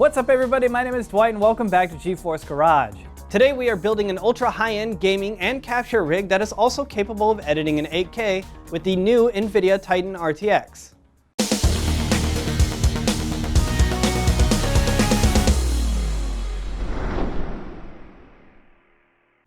What's up everybody, my name is Dwight and welcome back to GeForce Garage. Today we are building an ultra high-end gaming and capture rig that is also capable of editing in 8K with the new NVIDIA Titan RTX.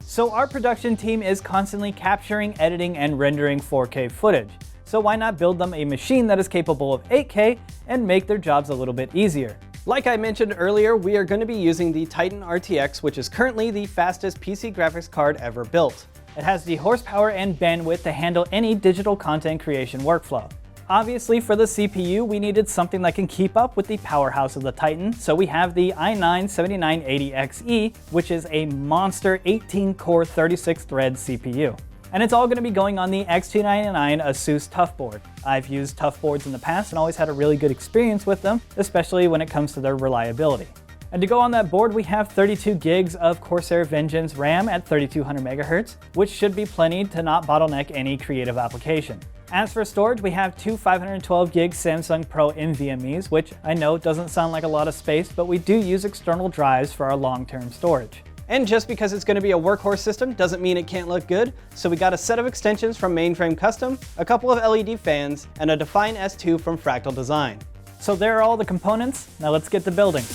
So our production team is constantly capturing, editing, and rendering 4K footage. So why not build them a machine that is capable of 8K and make their jobs a little bit easier? Like I mentioned earlier, we are going to be using the Titan RTX, which is currently the fastest PC graphics card ever built. It has the horsepower and bandwidth to handle any digital content creation workflow. Obviously, for the CPU, we needed something that can keep up with the powerhouse of the Titan, so we have the i9-7980XE, which is a monster 18-core 36-thread CPU. And it's all going to be going on the X299 ASUS tough board. I've used tough boards in the past and always had a really good experience with them, especially when it comes to their reliability. And to go on that board, we have 32 gigs of Corsair Vengeance RAM at 3200 MHz, which should be plenty to not bottleneck any creative application. As for storage, we have two 512 gig Samsung Pro NVMe's, which I know doesn't sound like a lot of space, but we do use external drives for our long-term storage. And just because it's going to be a workhorse system doesn't mean it can't look good, so we got a set of extensions from Mainframe Custom, a couple of LED fans, and a Define S2 from Fractal Design. So there are all the components, now let's get to building.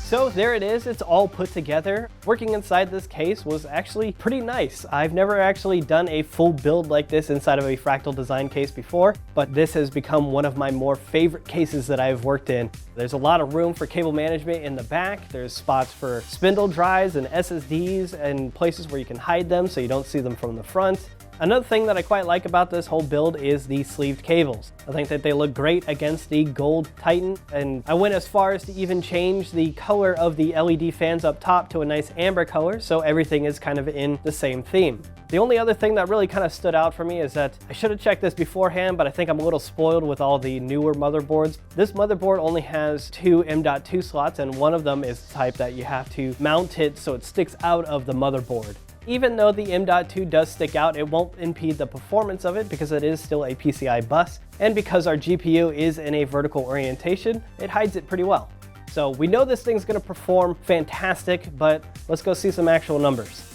So there it is, it's all put together. Working inside this case was actually pretty nice. I've never actually done a full build like this inside of a Fractal Design case before, but this has become one of my more favorite cases that I've worked in. There's a lot of room for cable management in the back. There's spots for spindle drives and SSDs and places where you can hide them so you don't see them from the front. Another thing that I quite like about this whole build is the sleeved cables. I think that they look great against the gold Titan, and I went as far as to even change the color of the LED fans up top to a nice amber color, so everything is kind of in the same theme. The only other thing that really kind of stood out for me is that I should have checked this beforehand, but I think I'm a little spoiled with all the newer motherboards. This motherboard only has two M.2 slots, and one of them is the type that you have to mount it so it sticks out of the motherboard. Even though the M.2 does stick out, it won't impede the performance of it because it is still a PCI bus, and because our GPU is in a vertical orientation, it hides it pretty well. So we know this thing's going to perform fantastic, but let's go see some actual numbers.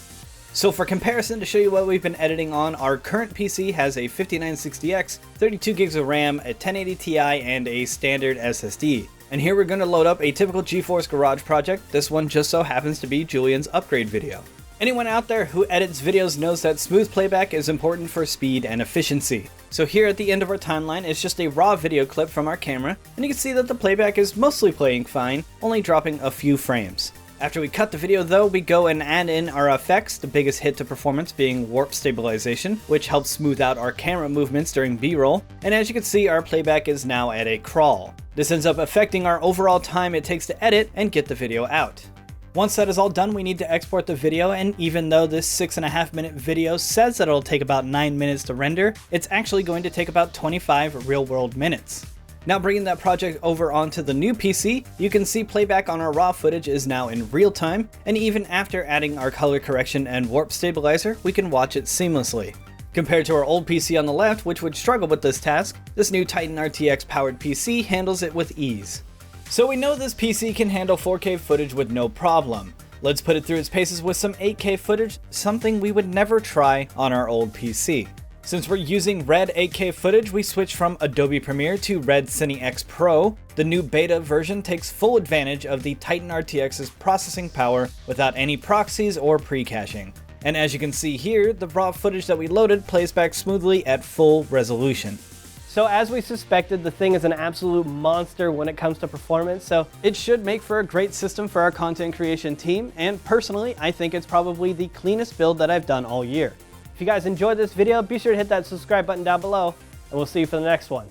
So for comparison, to show you what we've been editing on, our current PC has a 5960X, 32 gigs of RAM, a 1080 Ti, and a standard SSD. And here we're going to load up a typical GeForce Garage project. This one just so happens to be Julian's upgrade video. Anyone out there who edits videos knows that smooth playback is important for speed and efficiency. So here at the end of our timeline is just a raw video clip from our camera, and you can see that the playback is mostly playing fine, only dropping a few frames. After we cut the video though, we go and add in our effects, the biggest hit to performance being warp stabilization, which helps smooth out our camera movements during B-roll, and as you can see, our playback is now at a crawl. This ends up affecting our overall time it takes to edit and get the video out. Once that is all done, we need to export the video, and even though this 6.5-minute video says that it'll take about 9 minutes to render, it's actually going to take about 25 real-world minutes. Now bringing that project over onto the new PC, you can see playback on our raw footage is now in real time, and even after adding our color correction and warp stabilizer, we can watch it seamlessly. Compared to our old PC on the left, which would struggle with this task, this new Titan RTX powered PC handles it with ease. So we know this PC can handle 4K footage with no problem. Let's put it through its paces with some 8K footage, something we would never try on our old PC. Since we're using Red 8K footage, we switch from Adobe Premiere to Red Cine X Pro. The new beta version takes full advantage of the Titan RTX's processing power without any proxies or pre-caching. And as you can see here, the raw footage that we loaded plays back smoothly at full resolution. So as we suspected, the thing is an absolute monster when it comes to performance, so it should make for a great system for our content creation team, and personally, I think it's probably the cleanest build that I've done all year. If you guys enjoyed this video, be sure to hit that subscribe button down below, and we'll see you for the next one.